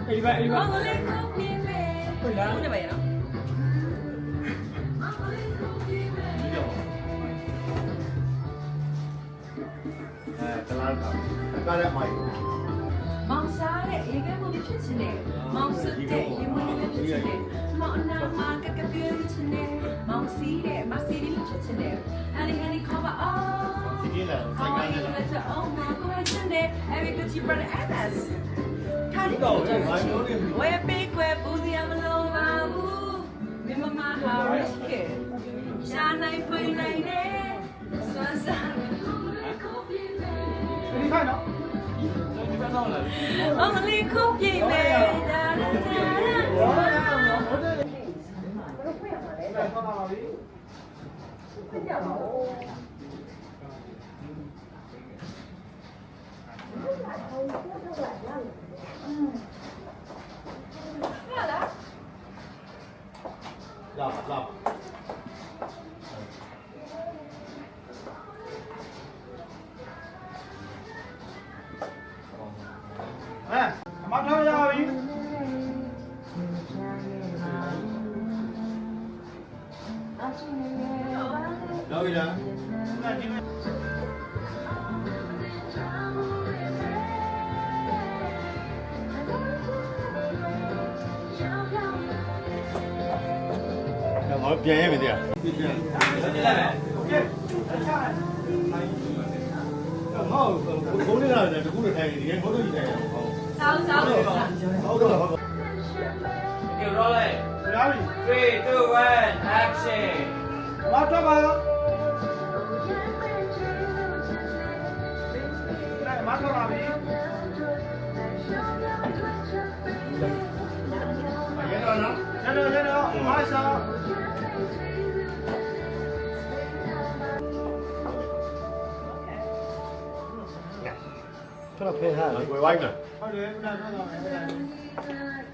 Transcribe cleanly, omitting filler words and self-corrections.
ဒီဘက်ဟုတ်လား ကလာတဲ့မိုက်မောင်စားတဲ့ရေခဲမှုဖြစ်ချင်တယ်မောင်စွတ်တဲ့ရေမွေးလေးဖြစ်ချင်တယ်မောင်အနာမှာကကပြေးချင်တယ်မောင်စီးတဲ့မစီးလေးဖြစ်ချင်တယ်ဟန်နီခေါ်ပါအော်စီးကြီးလားဆိုင်ကနေလားအော်မောင်ကိုချင်တယ် every good you brother Anas ခါရီကိုဝယ်ပေးကွယ်ပူစီရမလို့ပါဘူးမမမဟာရစ်ကေရှာနိုင်ဖွင့်နိုင်တယ်စွမ်းစား ဒီခိုင်နော်ဒီဘက်တော့လာပြီ Only cookie man လာလာအမထားရပြီလောက်ပြီလား我便宜没得，便宜。好，我那个在这屋里开的，我都一开。走走好多了，好多。叫罗嘞哪里？ ，3, 2, 1, action！ 我这吧。来，马上哪里？先生，马上。出来拍下，回歪了。好的，那看到没？